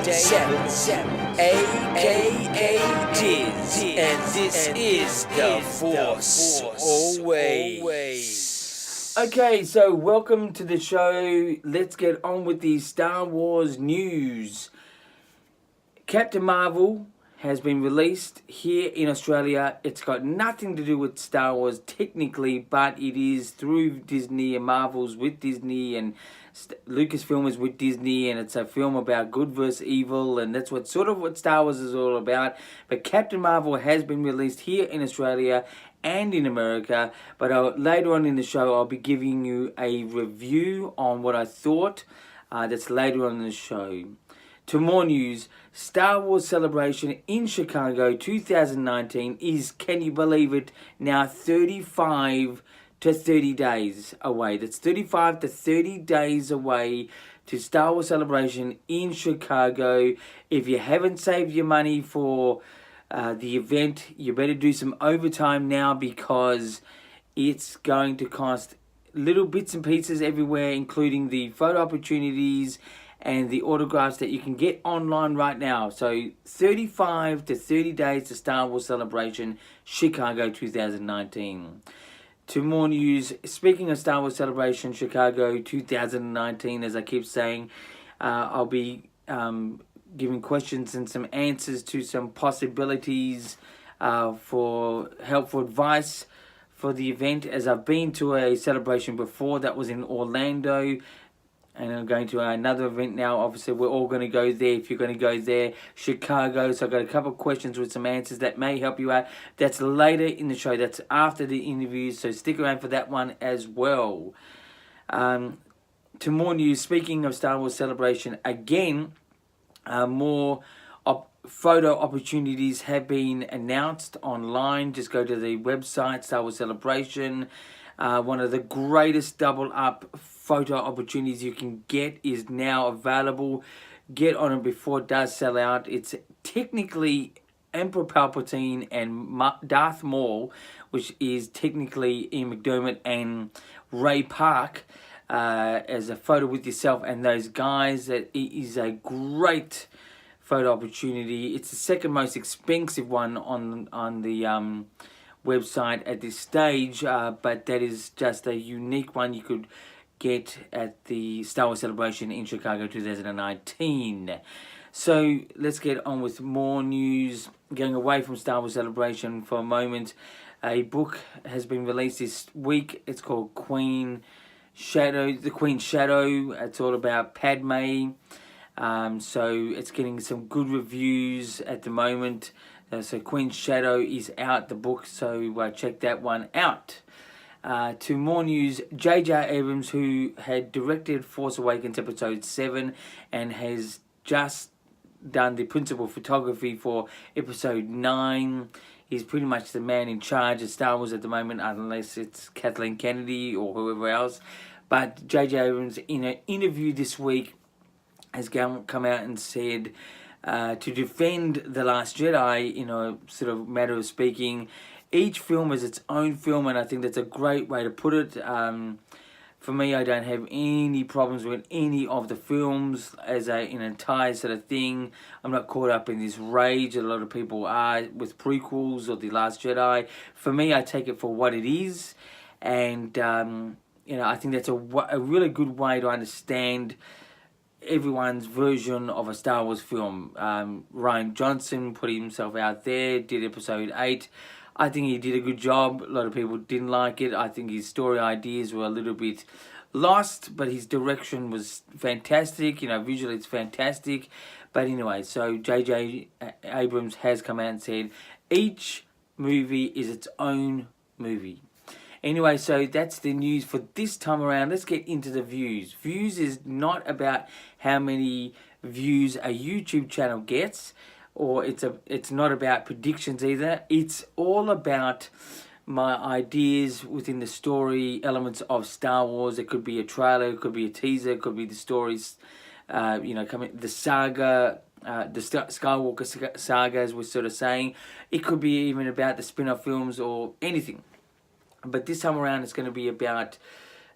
777, aka Diz, and this is The Force Always. Okay, so welcome to the show. Let's get on with the Star Wars news. Captain Marvel has been released here in Australia. It's got nothing to do with Star Wars technically, but it is through Disney, and Marvel's with Disney, and Lucasfilm is with Disney, and it's a film about good versus evil, and that's what Star Wars is all about. But Captain Marvel has been released here in Australia and in America, but later on in the show I'll be giving you a review on what I thought. That's later on in the show. To more news, Star Wars Celebration in Chicago 2019 is, can you believe it, now 35 to 30 days away. That's 35 to 30 days away to Star Wars Celebration in Chicago. If you haven't saved your money for the event, you better do some overtime now, because it's going to cost little bits and pieces everywhere, including the photo opportunities and the autographs that you can get online right now. So 35 to 30 days to Star Wars Celebration, Chicago 2019. To more news, speaking of Star Wars Celebration, Chicago 2019, as I keep saying, I'll be giving questions and some answers to some possibilities for helpful advice for the event, as I've been to a celebration before that was in Orlando, and I'm going to another event now. Obviously, we're all going to go there if you're going to go there. Chicago. So I've got a couple of questions with some answers that may help you out. That's later in the show. That's after the interviews. So stick around for that one as well. To more news. Speaking of Star Wars Celebration, again, more photo opportunities have been announced online. Just go to the website, Star Wars Celebration. One of the greatest double up photo opportunities you can get is now available. Get on it before it does sell out. It's technically Emperor Palpatine and Darth Maul, which is technically Ian McDiarmid and Ray Park, as a photo with yourself and those guys. That is a great photo opportunity. It's the second most expensive one on the website at this stage, but that is just a unique one you could get at the Star Wars Celebration in Chicago 2019. So let's get on with more news. Going away from Star Wars Celebration for a moment, a book has been released this week. It's called The Queen's Shadow. It's all about Padme. So it's getting some good reviews at the moment. So Queen's Shadow is out, the book, so check that one out. To more news, J.J. Abrams, who had directed Force Awakens Episode 7 and has just done the principal photography for Episode 9, he's pretty much the man in charge of Star Wars at the moment, unless it's Kathleen Kennedy or whoever else. But J.J. Abrams, in an interview this week, has come out and said, to defend The Last Jedi, in a sort of matter of speaking, each film is its own film, and I think that's a great way to put it. For me, I don't have any problems with any of the films as an entire sort of thing. I'm not caught up in this rage that a lot of people are with prequels or The Last Jedi. For me, I take it for what it is, and I think that's a really good way to understand everyone's version of a Star Wars film. Rian Johnson put himself out there, did Episode 8. I think he did a good job. A lot of people didn't like it. I think his story ideas were a little bit lost, but his direction was fantastic. Visually it's fantastic. But anyway, so J.J. Abrams has come out and said each movie is its own movie. Anyway, so that's the news for this time around. Let's get into the views. Views is not about how many views a YouTube channel gets, or it's not about predictions either. It's all about my ideas within the story elements of Star Wars. It could be a trailer, it could be a teaser, it could be the stories, coming, the saga, the Skywalker saga, as we're sort of saying. It could be even about the spin-off films or anything. But this time around, it's going to be about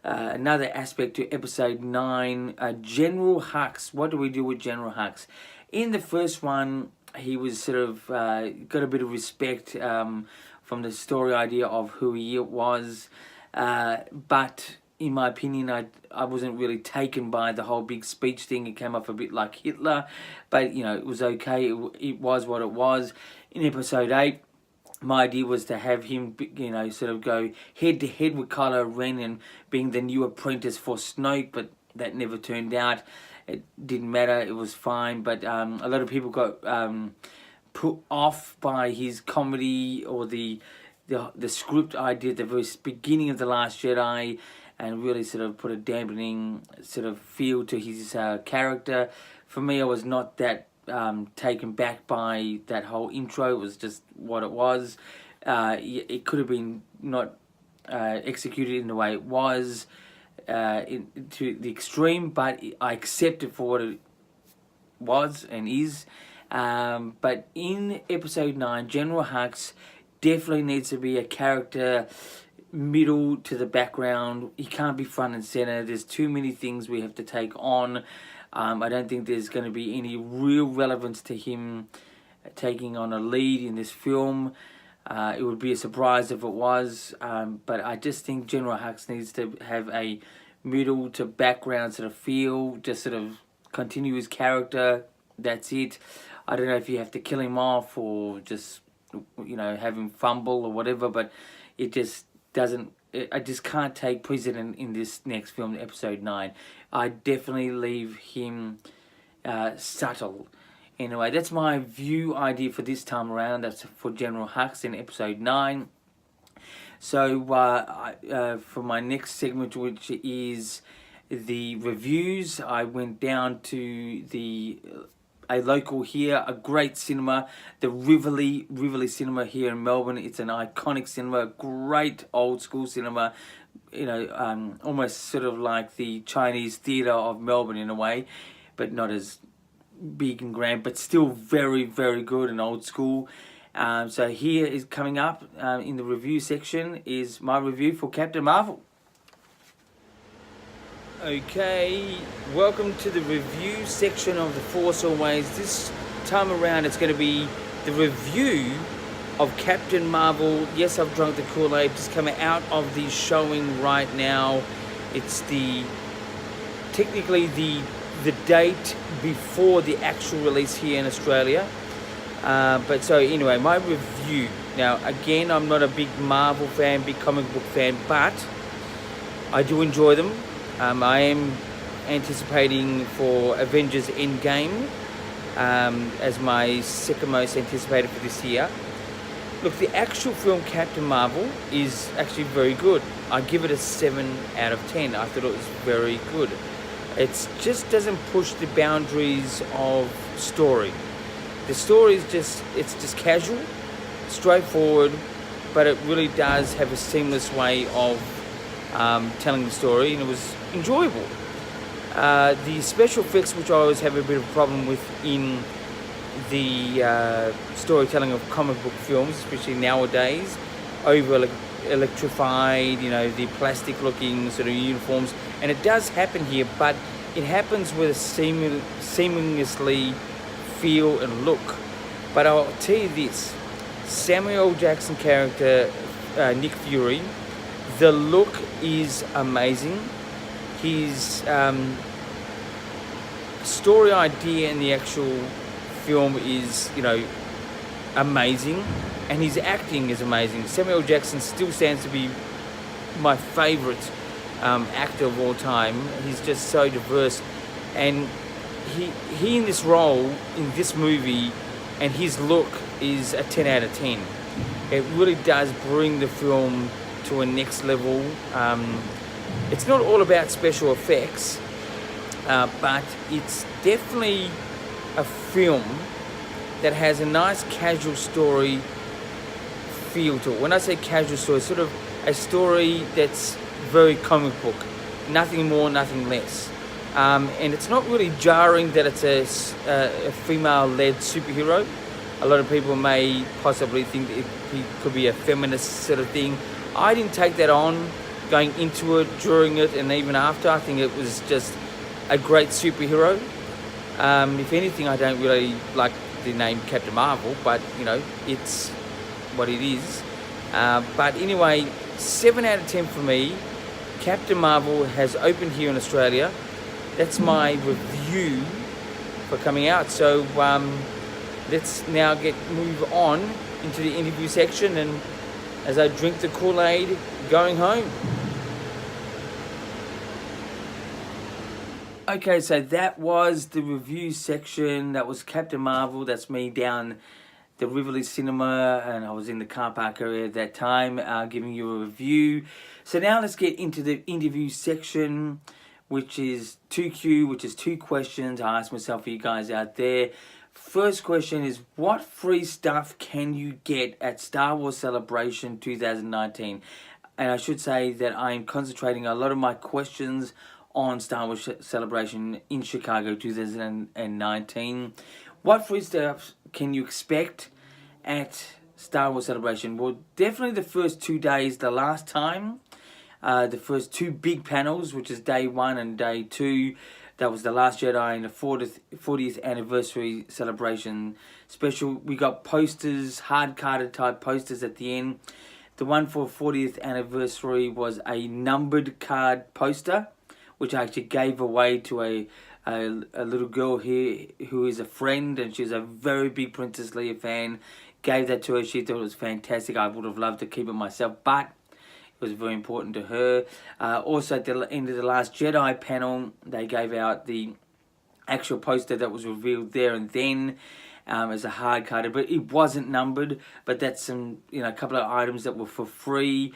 another aspect to episode 9, General Hux. What do we do with General Hux? In the first one, he was sort of got a bit of respect from the story idea of who he was, but in my opinion, I wasn't really taken by the whole big speech thing. It came off a bit like Hitler, but you know, it was okay. It was what it was. In episode 8, my idea was to have him, you know, sort of go head to head with Kylo Ren and being the new apprentice for Snoke, but that never turned out. It didn't matter. It was fine, but a lot of people got put off by his comedy or the script idea at the very beginning of The Last Jedi, and really sort of put a dampening sort of feel to his character. For me, I was not that taken back by that whole intro. It was just what it was. It could have been not executed in the way it was to the extreme, but I accept it for what it was and is. But in episode 9, General Hux definitely needs to be a character middle to the background. He can't be front and center. There's too many things we have to take on. I don't think there's going to be any real relevance to him taking on a lead in this film. It would be a surprise if it was, but I just think General Hux needs to have a middle to background sort of feel, just sort of continue his character. That's it. I don't know if you have to kill him off or just, you know, have him fumble or whatever, but it just doesn't. I just can't take precedent in this next film, episode 9. I definitely leave him subtle. Anyway, that's my view idea for this time around. That's for General Hux in episode 9. So for my next segment, which is the reviews, I went down to a local here, a great cinema, the Rivoli Cinema here in Melbourne. It's an iconic cinema, great old school cinema, you know, almost sort of like the Chinese theatre of Melbourne in a way, but not as big and grand, but still very, very good and old school. So here is coming up in the review section is my review for Captain Marvel. Okay, welcome to the review section of The Force Always. This time around it's going to be the review of Captain Marvel. Yes, I've drunk the Kool-Aid. It's coming out of the showing right now. It's technically the date before the actual release here in Australia. But so anyway, my review. Now again, I'm not a big Marvel fan, big comic book fan, but I do enjoy them. I am anticipating for Avengers Endgame as my second most anticipated for this year. Look, the actual film Captain Marvel is actually very good. I give it a 7 out of 10. I thought it was very good. It just doesn't push the boundaries of story. The story is just casual, straightforward, but it really does have a seamless way of telling the story, and it was enjoyable. The special effects, which I always have a bit of a problem with in the storytelling of comic book films, especially nowadays, over electrified, you know, the plastic looking sort of uniforms, and it does happen here, but it happens with a seamlessly feel and look. But I'll tell you this, Samuel L. Jackson character Nick Fury, the look is amazing. His story idea in the actual film is, you know, amazing, and his acting is amazing. Samuel L. Jackson still stands to be my favourite actor of all time. He's just so diverse, and he in this role, in this movie, and his look is a 10 out of 10. It really does bring the film to a next level. It's not all about special effects, but it's definitely a film that has a nice casual story feel to it. When I say casual story, it's sort of a story that's very comic book, nothing more, nothing less. And it's not really jarring that it's a female-led superhero. A lot of people may possibly think that he could be a feminist sort of thing. I didn't take that on. going into it, during it, and even after. I think it was just a great superhero. If anything, I don't really like the name Captain Marvel, but you know, it's what it is. But anyway, 7 out of 10 for me. Captain Marvel has opened here in Australia. That's my review for coming out. So let's now move on into the interview section, and as I drink the Kool-Aid going home. Okay, so that was the review section. That was Captain Marvel. That's me down the Rivoli Cinema, and I was in the car park area at that time, giving you a review. So now let's get into the interview section, which is 2Q, which is 2 questions I asked myself for you guys out there. First question is, what free stuff can you get at Star Wars Celebration 2019? And I should say that I'm concentrating a lot of my questions on Star Wars Celebration in Chicago 2019. What free stuff can you expect at Star Wars Celebration? Well, definitely the first 2 days, the last time. The first 2 big panels, which is day 1 and day 2. That was The Last Jedi and the 40th anniversary celebration special. We got posters, hard-carded type posters at the end. The one for 40th anniversary was a numbered card poster, which I actually gave away to a little girl here who is a friend, and she's a very big Princess Leia fan. Gave that to her. She thought it was fantastic. I would have loved to keep it myself, but it was very important to her. Also, at the end of The Last Jedi panel, they gave out the actual poster that was revealed there and then as a hard card, but it wasn't numbered. But that's some, a couple of items that were for free.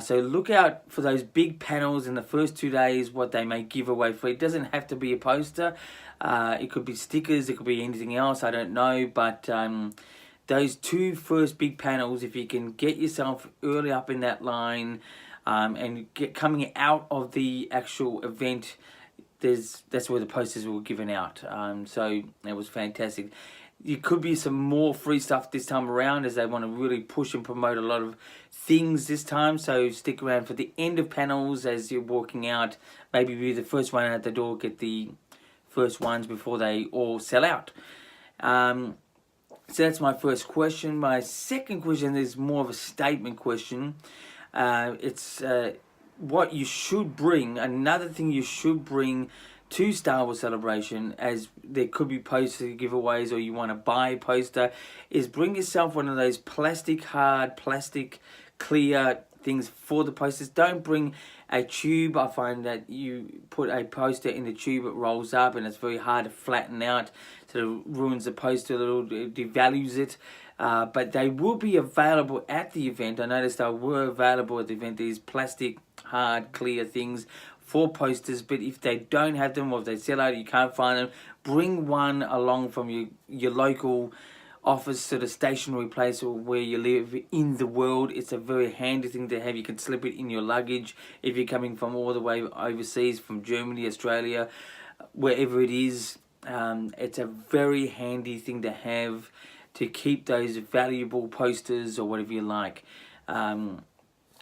So look out for those big panels in the first 2 days, what they may give away free. It doesn't have to be a poster. It could be stickers. It could be anything else. I don't know. But those 2 first big panels, if you can get yourself early up in that line and get coming out of the actual event, that's where the posters were given out. So it was fantastic. You could be some more free stuff this time around, as they want to really push and promote a lot of things this time. So stick around for the end of panels as you're walking out. Maybe be the first one out the door, get the first ones before they all sell out. So that's my first question. My second question is more of a statement question. It's what you should bring. Another thing you should bring to Star Wars Celebration, as there could be poster giveaways or you want to buy a poster, is bring yourself one of those plastic clear things for the posters. Don't bring a tube. I find that you put a poster in the tube, it rolls up and it's very hard to flatten out, so it ruins the poster a little, it devalues it. But they will be available at the event. I noticed they were available at the event, these plastic hard clear things for posters. But if they don't have them, or if they sell out, you can't find them, bring one along from your local office, sort of stationary place, or where you live in the world. It's a very handy thing to have. You can slip it in your luggage if you're coming from all the way overseas, from Germany, Australia, wherever it is. It's a very handy thing to have to keep those valuable posters or whatever you like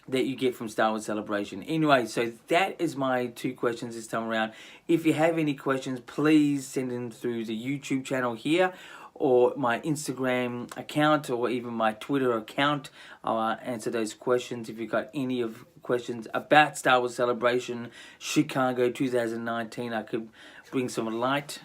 that you get from Star Wars Celebration. Anyway, so that is my 2 questions this time around. If you have any questions, please send them through the YouTube channel here, or my Instagram account, or even my Twitter account. I'll answer those questions. If you've got any of questions about Star Wars Celebration Chicago 2019, I could bring some light.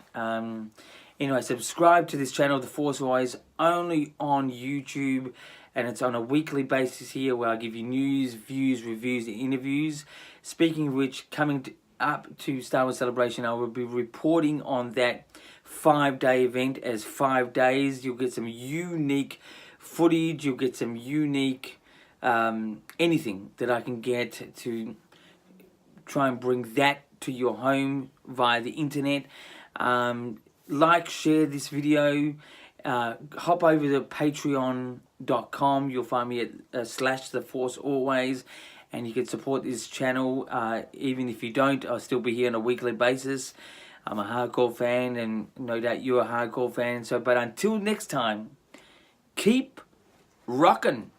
Anyway, subscribe to this channel, The Force Wise, only on YouTube, and it's on a weekly basis here, where I give you news, views, reviews, and interviews. Speaking of which, coming up to Star Wars Celebration, I will be reporting on that 5-day event as 5 days. You'll get some unique footage, you'll get some unique anything that I can get to try and bring that to your home via the internet. Like, share this video, hop over to patreon.com. You'll find me at /TheForceAlways, and you can support this channel. Even if you don't, I'll still be here on a weekly basis. I'm a hardcore fan, and no doubt you're a hardcore fan. So, but until next time, keep rocking.